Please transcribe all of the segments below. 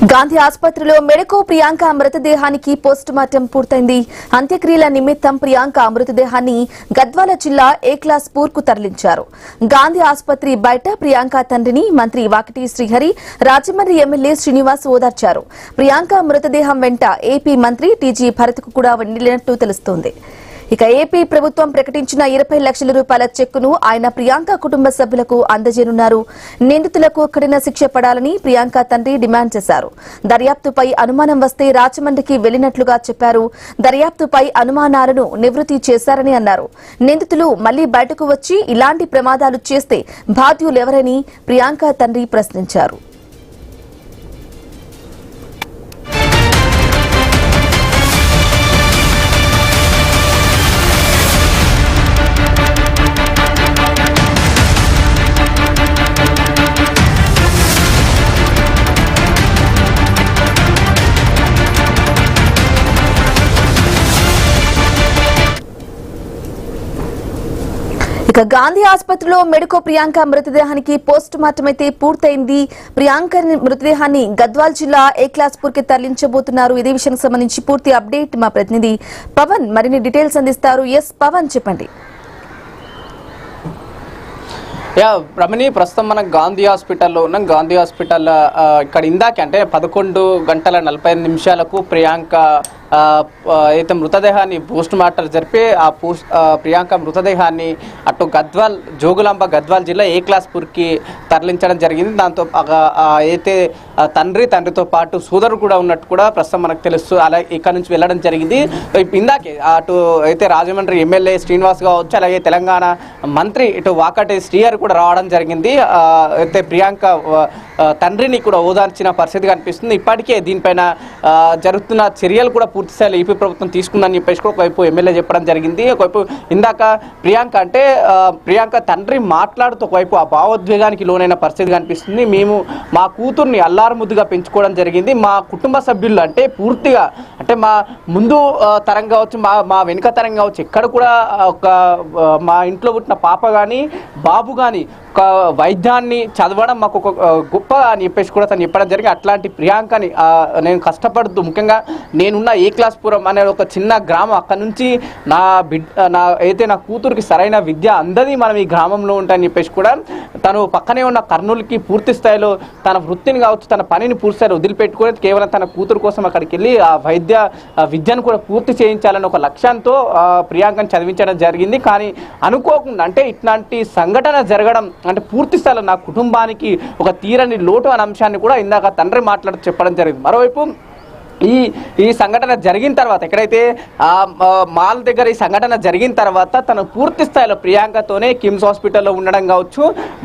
గాంధీ ఆసుపత్రిలో మెడకో Priyanka మృతదేహానికి post mortem పూర్తయింది. అంత్యక్రియల నిమిత్తం ప్రియాంక మృతదేహాన్ని గద్వాల జిల్లా ఏ క్లాస్ పూర్కు తరలించారు. గాంధీ ఆసుపత్రి బయట ప్రియాంక తండ్రిని మంత్రి వాకిటి శ్రీహరి, రాజమండ్రి ఎమ్మెల్యే శ్రీనివాస్ ఓదార్చారు. ప్రియాంక మృతదేహం వెంట ఏపీ మంత్రి టీజీ భరత్ కు కూడా వెళ్లినట్టు తెలుస్తోంది. ఇక ఏపీ ప్రభుత్వం ప్రకటించిన 20 లక్షల రూపాయల చెక్కును ఆయన ప్రియాంక కుటుంబ సభ్యులకు అందజేయనున్నారు. నిందితులకు కఠిన శిక్ష పడాలని ప్రియాంక తండ్రి డిమాండ్ చేశారు. దర్యాప్తుపై అనుమానం వస్తే రాజమండ్రికి వెళ్లినట్లుగా చెప్పారు. దర్యాప్తుపై అనుమానాలను నివృత్తి చేశారని అన్నారు. నిందితులు మళ్లీ బయటకు వచ్చి ఇలాంటి ప్రమాదాలు చేస్తే బాధ్యులెవరని ప్రియాంక తండ్రి ప్రశ్నించారు. ఇక గాంధీ ఆసుపత్రిలో మెడకో ప్రియాంక మృతదేహానికి పోస్ట్ మార్టం అయితే పూర్తయింది. ప్రియాంక మృతదేహాన్ని గద్వాల్ జిల్లా ఏ క్లాస్ పూర్కి తరలించబోతున్నారు. ఇదే విషయానికి సంబంధించి పూర్తి అప్డేట్ మా ప్రతినిధి పవన్ మరిన్ని డీటెయిల్స్ అందిస్తారు. ఎస్ పవన్, చెప్పండి. రమణి, ప్రస్తుతం మనం గాంధీ హాస్పిటల్లో ఉన్నాం. గాంధీ హాస్పిటల్ ఇక్కడ ఇందాక అంటే 11:45 ప్రియాంక అయితే మృతదేహాన్ని పోస్ట్ మార్టం జరిపి ప్రియాంక మృతదేహాన్ని అటు జోగులాంబ గద్వాల్ జిల్లా ఏ క్లాస్ పూర్కి తరలించడం జరిగింది. దాంతో అయితే తండ్రితో పాటు సోదరుడు కూడా ఉన్నట్టు కూడా ప్రస్తుతం మనకు తెలుసు. అలా ఇక్కడ నుంచి వెళ్ళడం జరిగింది. ఇందాకే అటు అయితే రాజమండ్రి ఎమ్మెల్యే శ్రీనివాస్ కావచ్చు, అలాగే తెలంగాణ మంత్రి ఇటు వాకటి శ్రీహరి కూడా రావడం జరిగింది. అయితే ప్రియాంక తండ్రిని కూడా ఓదార్చిన పరిస్థితి కనిపిస్తుంది. ఇప్పటికే దీనిపైన జరుగుతున్న చర్యలు కూడా పూర్తిస్థాయిలో ఏపీ ప్రభుత్వం తీసుకుందని చెప్పేసి కూడా ఒకవైపు ఎమ్మెల్యే చెప్పడం జరిగింది. ఒకవైపు ఇందాక ప్రియాంక తండ్రి మాట్లాడుతూ ఒకవైపు ఆ భావోద్వేగానికి లోనైన పరిస్థితి కనిపిస్తుంది. మేము మా కూతుర్ని అల్లారుముద్దుగా పెంచుకోవడం జరిగింది. మా కుటుంబ సభ్యులు అంటే పూర్తిగా అంటే మా ముందు తరం కావచ్చు, మా వెనుక తరం కావచ్చు, ఎక్కడ కూడా మా ఇంట్లో పుట్టిన పాప కానీ బాబు కానీ ఒక వైద్యాన్ని చదవడం మాకు ఒక గొప్ప అని చెప్పేసి కూడా తను చెప్పడం జరిగింది. అట్లాంటి ప్రియాంకని నేను కష్టపడుతూ, ముఖ్యంగా నేనున్న ఏ క్లాస్ పురం అనే ఒక చిన్న గ్రామం, అక్కడ నుంచి నా కూతురికి సరైన విద్య అందది మనం ఈ గ్రామంలో ఉంటాయని చెప్పేసి కూడా తను పక్కనే ఉన్న కర్నూలుకి పూర్తి స్థాయిలో తన వృత్తిని కావచ్చు, తన పనిని పూర్తి స్థాయిలో వదిలిపెట్టుకుని కేవలం తన కూతురు కోసం అక్కడికి వెళ్ళి ఆ విద్యను కూడా పూర్తి చేయించాలని ఒక లక్ష్యంతో ప్రియాంకని చదివించడం జరిగింది. కానీ అనుకోకుండా అంటే ఇట్లాంటి సంఘటన జరగడం అంటే పూర్తి స్థాయిలో నా కుటుంబానికి ఒక తీరని లోటు అనే అంశాన్ని కూడా ఇందాక తండ్రి మాట్లాడుతూ చెప్పడం జరిగింది. మరోవైపు ఈ సంఘటన జరిగిన తర్వాత ఎక్కడైతే మాల్ దగ్గర ఈ సంఘటన జరిగిన తర్వాత తను పూర్తి స్థాయిలో ప్రియాంకతోనే కిమ్స్ హాస్పిటల్లో ఉండడం కావచ్చు,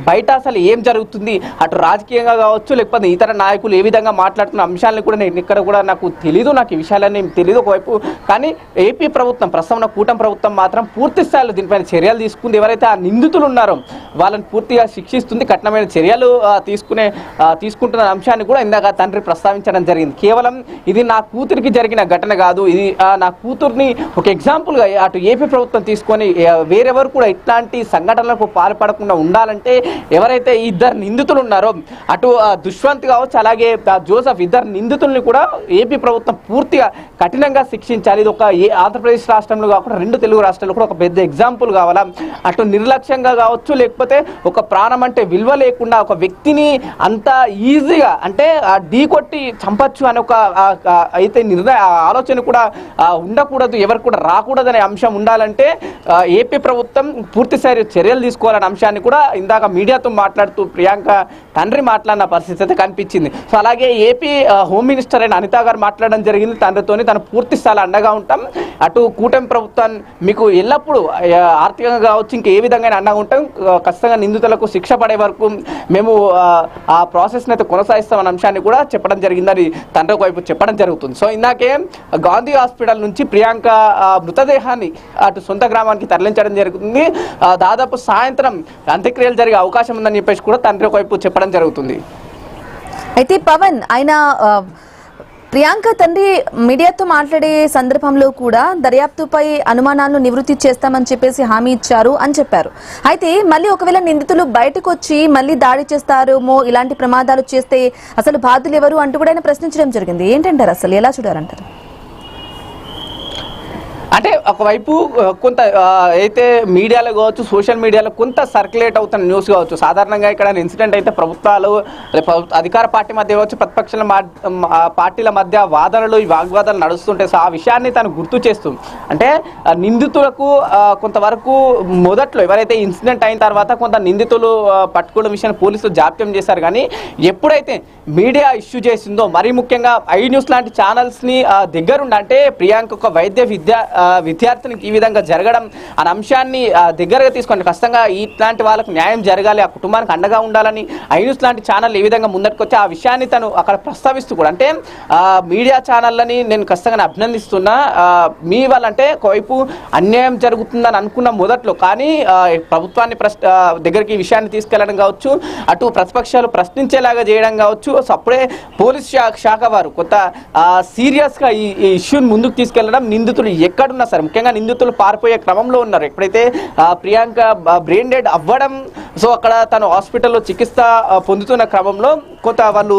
బయట అసలు ఏం జరుగుతుంది అటు రాజకీయంగా కావచ్చు, లేకపోతే ఇతర నాయకులు ఏ విధంగా మాట్లాడుతున్న అంశాలను కూడా నేను ఇక్కడ కూడా నాకు తెలీదు, నాకు ఈ విషయాలన్నీ తెలియదు ఒకవైపు. కానీ ఏపీ ప్రభుత్వం ప్రస్తుతం కూటమి ప్రభుత్వం మాత్రం పూర్తి స్థాయిలో దీనిపైన చర్యలు తీసుకుంది. ఎవరైతే ఆ నిందితులు ఉన్నారో వాళ్ళని పూర్తిగా శిక్షిస్తుంది, కఠినమైన చర్యలు తీసుకుంటున్న అంశాన్ని కూడా ఇందాక తండ్రి ప్రస్తావించడం జరిగింది. కేవలం ఇది నా కూతురికి జరిగిన ఘటన కాదు, ఇది నా కూతుర్ని ఒక ఎగ్జాంపుల్గా అటు ఏపీ ప్రభుత్వం తీసుకొని వేరెవరు కూడా ఇట్లాంటి సంఘటనలకు పాల్పడకుండా ఉండాలంటే ఎవరైతే ఈ ఇద్దరు నిందితులు ఉన్నారో అటు దుష్వంత్ కావచ్చు, అలాగే జోసెఫ్, ఇద్దరు నిందితుల్ని కూడా ఏపీ ప్రభుత్వం పూర్తిగా కఠినంగా శిక్షించాలి. ఇది ఒక ఆంధ్రప్రదేశ్ రాష్ట్రంలో కాకుండా 2 తెలుగు రాష్ట్రాల్లో కూడా ఒక పెద్ద ఎగ్జాంపుల్ కావాలా. అటు నిర్లక్ష్యంగా కావచ్చు, లేకపోతే ఒక ప్రాణం అంటే విలువ లేకుండా ఒక వ్యక్తిని అంత ఈజీగా అంటే ఢీ కొట్టి చంపచ్చు అని ఒక అయితే ఆలోచన కూడా ఉండకూడదు, ఎవరు కూడా రాకూడదనే అంశం ఉండాలంటే ఏపీ ప్రభుత్వం పూర్తిస్థాయి చర్యలు తీసుకోవాలనే అంశాన్ని కూడా ఇందాక మీడియాతో మాట్లాడుతూ ప్రియాంక తండ్రి మాట్లాడిన పరిస్థితి అయితే కనిపించింది. సో అలాగే ఏపీ హోమ్ మినిస్టర్ అయిన అనిత గారు మాట్లాడడం జరిగింది. తండ్రితోని తను పూర్తి స్థాయిలో అండగా ఉంటాం, అటు కూటమి ప్రభుత్వం మీకు ఎల్లప్పుడూ ఆర్థికంగా కావచ్చు ఇంకా ఏ విధంగా అండగా ఉంటాం, ఖచ్చితంగా నిందితులకు శిక్ష పడే వరకు మేము ఆ ప్రాసెస్ని అయితే కొనసాగిస్తామన్న అంశాన్ని కూడా చెప్పడం జరిగిందని తండ్రి ఒకవైపు చెప్పడం జరుగుతుంది. సో ఇందాకే గాంధీ హాస్పిటల్ నుంచి ప్రియాంక మృతదేహాన్ని అటు సొంత గ్రామానికి తరలించడం జరుగుతుంది. దాదాపు సాయంత్రం అంత్యక్రియలు జరిగే అవకాశం ఉందని చెప్పేసి కూడా తండ్రి ఒకవైపు చెప్పడం జరుగుతుంది. అయితే పవన్, ఆయన ప్రియాంక తండ్రి మీడియాతో మాట్లాడే సందర్భంలో కూడా దర్యాప్తుపై అనుమానాలను నివృత్తి చేస్తామని చెప్పేసి హామీ ఇచ్చారు అని చెప్పారు. అయితే మళ్ళీ ఒకవేళ నిందితులు బయటకు వచ్చి మళ్ళీ దాడి చేస్తారేమో, ఇలాంటి ప్రమాదాలు చేస్తే అసలు బాధ్యులు ఎవరు అంటూ కూడా ఆయన ప్రశ్నించడం జరిగింది. ఏంటంటారు, అసలు ఎలా చూడారంటారు? అంటే ఒకవైపు కొంత అయితే మీడియాలో కావచ్చు, సోషల్ మీడియాలో కొంత సర్క్యులేట్ అవుతున్న న్యూస్ కావచ్చు. సాధారణంగా ఇక్కడ ఇన్సిడెంట్ అయితే ప్రభుత్వాలు అధికార పార్టీ మధ్య కావచ్చు, ప్రతిపక్షాల పార్టీల మధ్య వాదనలు, ఈ వాగ్వాదాలు నడుస్తుంటాయి. సో ఆ విషయాన్ని తను గుర్తు చేస్తుంది. అంటే నిందితులకు కొంతవరకు మొదట్లో ఎవరైతే ఇన్సిడెంట్ అయిన తర్వాత కొంత నిందితులు పట్టుకోవడం విషయాన్ని పోలీసులు జాప్యం చేశారు. కానీ ఎప్పుడైతే మీడియా ఇష్యూ చేసిందో, మరీ ముఖ్యంగా ఐ న్యూస్ లాంటి ఛానల్స్ని దగ్గరుండి, అంటే ప్రియాంక ఒక విద్యార్థినికి ఈ విధంగా జరగడం అనే అంశాన్ని దగ్గరగా తీసుకొని ఖచ్చితంగా ఇట్లాంటి వాళ్ళకు న్యాయం జరగాలి, ఆ కుటుంబానికి అండగా ఉండాలని ఐ న్యూస్ లాంటి ఛానల్ ఏ విధంగా ముందరికి వచ్చి ఆ విషయాన్ని తను అక్కడ ప్రస్తావిస్తూ కూడా, అంటే మీడియా ఛానళ్ళని నేను ఖచ్చితంగా అభినందిస్తున్నా. మీ వల్ల అంటే ఒకవైపు అన్యాయం జరుగుతుందని అనుకున్న మొదట్లో, కానీ ప్రభుత్వాన్ని దగ్గరికి ఈ విషయాన్ని తీసుకెళ్లడం కావచ్చు, అటు ప్రతిపక్షాలు ప్రశ్నించేలాగా చేయడం కావచ్చు. సో అప్పుడే పోలీస్ శాఖ వారు కొంత సీరియస్గా ఈ ఇష్యూని ముందుకు తీసుకెళ్లడం, నిందితులు ఎక్కడున్నా సరే, ముఖ్యంగా నిందితులు పారిపోయే క్రమంలో ఉన్నారు. ఎప్పుడైతే ప్రియాంక బ్రెయిన్ డెడ్ అవ్వడం, సో అక్కడ తను హాస్పిటల్లో చికిత్స పొందుతున్న క్రమంలో కొంత వాళ్ళు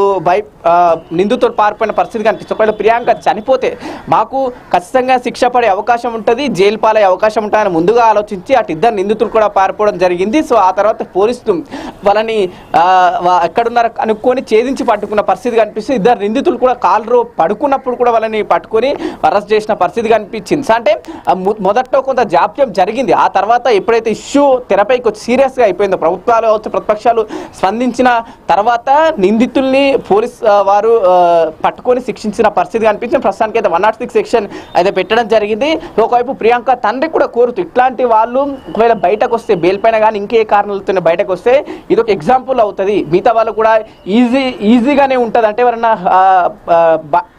నిందితులు పారిపోయిన పరిస్థితి కనిపిస్తుంది. ఒకవేళ ప్రియాంక చనిపోతే మాకు ఖచ్చితంగా శిక్ష పడే అవకాశం ఉంటుంది, జైలు పాలయ్యే అవకాశం ఉంటుందని ముందుగా ఆలోచించి అటు ఇద్దరు నిందితులు కూడా పారిపోవడం జరిగింది. సో ఆ తర్వాత పోలీసులు వాళ్ళని ఎక్కడున్నారు అనుకొని ఛేదించి పట్టుకున్న పరిస్థితి కనిపిస్తుంది. ఇద్దరు నిందితులు కూడా కాలు పడుకున్నప్పుడు కూడా వాళ్ళని పట్టుకొని అరెస్ట్ చేసిన పరిస్థితి కనిపించింది. అంటే మొదట్లో కొంత జాప్యం జరిగింది. ఆ తర్వాత ఎప్పుడైతే ఇష్యూ తెరపైకి వచ్చి సీరియస్గా అయిపోయిందో, ప్రభుత్వాలు కావచ్చు, ప్రతిపక్షాలు స్పందించిన తర్వాత నిందితుల్ని పోలీస్ వారు పట్టుకొని శిక్షించిన పరిస్థితి కనిపించింది. ప్రస్తుతానికి అయితే 106 సెక్షన్ అయితే పెట్టడం జరిగింది. ఒకవైపు ప్రియాంక తండ్రి కూడా కోరుతూ, ఇట్లాంటి వాళ్ళు ఒకవేళ బయటకు వస్తే, బెయిల్ పైన కానీ ఇంకే కారణాలతో బయటకు వస్తే ఇది ఒక ఎగ్జాంపుల్ అవుతుంది, మిగతా వాళ్ళు కూడా ఈజీగానే ఉంటుంది. అంటే ఎవరైనా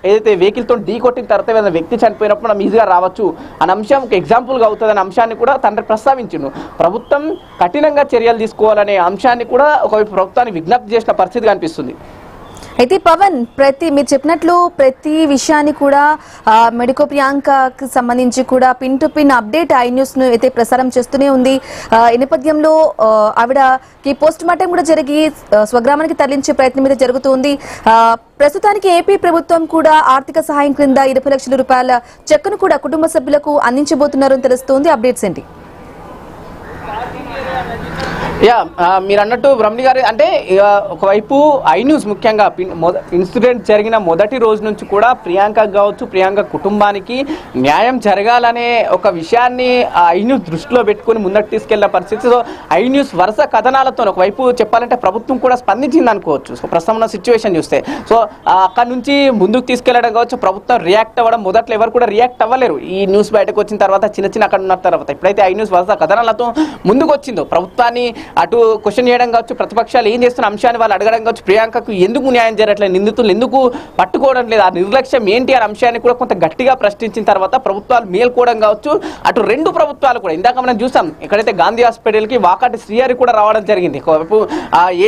ఏదైతే వెహికల్తో ఢీ కొట్టిన తర్వాత ఏదైనా వ్యక్తి చనిపోయినప్పుడు మనం ఈజీగా రావచ్చు అనే అంశం ఒక ఎగ్జాంపుల్గా అవుతుంది అనే అంశాన్ని కూడా తండ్రి ప్రస్తావించిండు. ప్రభుత్వం కఠినంగా చర్యలు తీసుకోవాలనే అంశాన్ని కూడా ఒకవైపు ప్రభుత్వాన్ని విజ్ఞప్తి చేసిన పరిస్థితి కనిపిస్తుంది. అయితే పవన్, మీరు చెప్పినట్లు ప్రతి విషయాన్ని కూడా మెడికో ప్రియాంకకి సంబంధించి కూడా pin to pin update I news ను అయితే ప్రసారం చేస్తూనే ఉంది. ఈ నేపథ్యంలో ఆవిడకి పోస్ట్ మార్టం కూడా జరిగి స్వగ్రామానికి తరలించే ప్రయత్నం మీద జరుగుతుంది. ప్రస్తుతానికి ఏపీ ప్రభుత్వం కూడా ఆర్థిక సహాయం క్రింద 20 లక్షల రూపాయల చెక్కును కూడా కుటుంబ సభ్యులకు అందించబోతున్నారని తెలుస్తోంది. అప్డేట్స్ ఏంటి? మీరు అన్నట్టు బ్రహ్మణి గారు, అంటే ఒకవైపు ఐ న్యూస్ ముఖ్యంగా ఇన్సిడెంట్ జరిగిన మొదటి రోజు నుంచి కూడా ప్రియాంక కావచ్చు, ప్రియాంక కుటుంబానికి న్యాయం జరగాలనే ఒక విషయాన్ని ఐ న్యూస్ దృష్టిలో పెట్టుకుని ముందకు తీసుకెళ్లిన పరిస్థితి. సో ఐ న్యూస్ వరుస కథనాలతో ఒకవైపు చెప్పాలంటే ప్రభుత్వం కూడా స్పందించింది అనుకోవచ్చు. సో ప్రస్తుతం ఉన్న సిచ్యువేషన్ చూస్తే, సో అక్కడ నుంచి ముందుకు తీసుకెళ్లడం కావచ్చు, ప్రభుత్వం రియాక్ట్ అవ్వడం, మొదట్లో ఎవరు కూడా రియాక్ట్ అవ్వలేరు ఈ న్యూస్ బయటకు వచ్చిన తర్వాత, చిన్న అక్కడ ఉన్న తర్వాత. ఎప్పుడైతే ఐ న్యూస్ వరుస కథనాలతో ముందుకు వచ్చిందో, ప్రభుత్వాన్ని అటు క్వశ్చన్ చేయడం కావచ్చు, ప్రతిపక్షాలు ఏం చేస్తున్న అంశాన్ని వాళ్ళు అడగడం కావచ్చు, ప్రియాంకకు ఎందుకు న్యాయం జరగట్లేదు, నిందితులు ఎందుకు పట్టుకోవడం లేదు, ఆ నిర్లక్ష్యం ఏంటి అనే అంశాన్ని కూడా కొంత గట్టిగా ప్రశ్నించిన తర్వాత ప్రభుత్వాలు మేల్కోవడం కావచ్చు. అటు రెండు ప్రభుత్వాలు కూడా, ఇందాక మనం చూసాం ఎక్కడైతే గాంధీ హాస్పిటల్కి వాకాటి శ్రీహరి కూడా రావడం జరిగింది, ఒకవైపు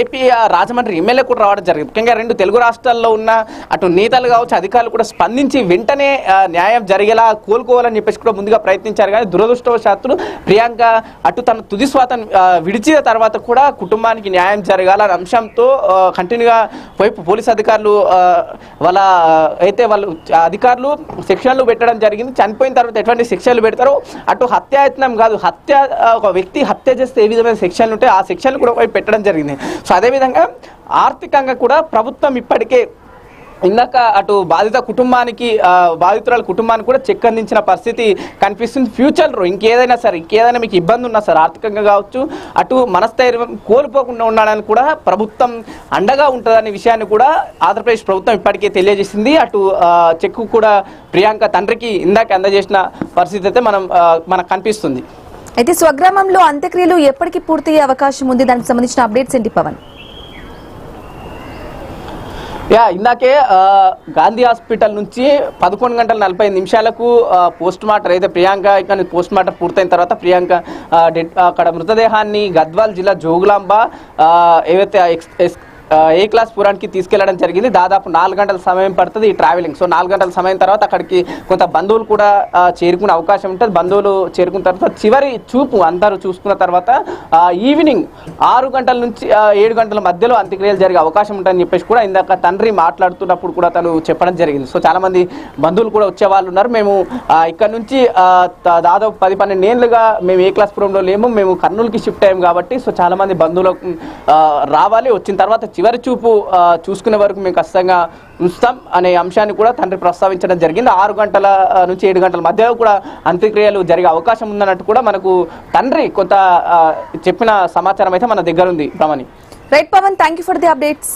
ఏపీ రాజమండ్రి ఎమ్మెల్యే కూడా రావడం జరిగింది. ముఖ్యంగా రెండు తెలుగు రాష్ట్రాల్లో ఉన్న అటు నేతలు కావచ్చు, అధికారులు కూడా స్పందించి వెంటనే న్యాయం జరిగేలా కోలుకోవాలని చెప్పేసి కూడా ముందుగా ప్రయత్నించారు. కానీ దురదృష్టవశాత్తు ప్రియాంక అటు తన తుది శ్వాసను విడిచిన తర్వాత కూడా కుటుంబానికి న్యాయం జరగాలనే అంశంతో కంటిన్యూగా వైపు పోలీస్ అధికారులు వాళ్ళ అధికారులు సెక్షన్లు పెట్టడం జరిగింది. చనిపోయిన తర్వాత ఎటువంటి సెక్షన్లు పెడతారో, అటు హత్యాయత్నం కాదు, ఒక వ్యక్తి హత్య చేస్తే ఏ విధమైన సెక్షన్లు ఉంటాయి ఆ సెక్షన్లు కూడా పెట్టడం జరిగింది. సో అదేవిధంగా ఆర్థికంగా కూడా ప్రభుత్వం ఇప్పటికే ఇందాక అటు బాధితురాల కుటుంబానికి కూడా చెక్ అందించిన పరిస్థితి కనిపిస్తుంది. ఫ్యూచర్లో ఇంకేదైనా మీకు ఇబ్బంది ఉన్నా సార్, ఆర్థికంగా కావచ్చు, అటు మనస్థైర్యం కోల్పోకుండా ఉండడానికి కూడా ప్రభుత్వం అండగా ఉంటుందనే విషయాన్ని కూడా ఆంధ్రప్రదేశ్ ప్రభుత్వం ఇప్పటికే తెలియజేసింది. అటు చెక్కు కూడా ప్రియాంక తండ్రికి ఇందాక అందజేసిన పరిస్థితి అయితే మనకు కనిపిస్తుంది. అయితే స్వగ్రామంలో అంత్యక్రియలు ఎప్పటికీ పూర్తయ్యే అవకాశం ఉంది, దానికి సంబంధించిన అప్డేట్స్ ఏంటి పవన్? ఇందాకే గాంధీ హాస్పిటల్ నుంచి 11:45 పోస్ట్ మార్టం అయితే ప్రియాంక ఇక్కడ పోస్ట్ మార్టం పూర్తయిన తర్వాత ప్రియాంక అక్కడ మృతదేహాన్ని గద్వాల్ జిల్లా జోగులాంబ ఏవైతే ఏ క్లాస్ పురానికి తీసుకెళ్లడం జరిగింది. దాదాపు 4 గంటల సమయం పడుతుంది ఈ ట్రావెలింగ్. సో 4 గంటల సమయం తర్వాత అక్కడికి కొంత బంధువులు కూడా చేరుకునే అవకాశం ఉంటుంది. బంధువులు చేరుకున్న తర్వాత చివరి చూపు అందరూ చూసుకున్న తర్వాత ఈవినింగ్ 6 గంటల నుంచి 7 గంటల మధ్యలో అంత్యక్రియలు జరిగే అవకాశం ఉంటుందని చెప్పేసి కూడా ఇందాక తండ్రి మాట్లాడుతున్నప్పుడు కూడా తను చెప్పడం జరిగింది. సో చాలా మంది బంధువులు కూడా వచ్చే వాళ్ళు ఉన్నారు. మేము ఇక్కడ నుంచి దాదాపు 10-12 ఏళ్ళుగా మేము ఏ క్లాస్ పురంలో లేము, మేము కర్నూలుకి షిఫ్ట్ అయ్యాము కాబట్టి సో చాలా మంది బంధువులకు రావాలి, వచ్చిన తర్వాత చివరి చూపు చూసుకునే వరకు మేము ఖచ్చితంగా ఉంచుతాం అనే అంశాన్ని కూడా తండ్రి ప్రస్తావించడం జరిగింది. 6 గంటల నుంచి 7 గంటల మధ్యలో కూడా అంత్యక్రియలు జరిగే అవకాశం ఉందన్నట్టు కూడా మనకు తండ్రి కొంత చెప్పిన సమాచారం అయితే మన దగ్గర ఉంది. Ramani. Right Pavan, thank you for the updates.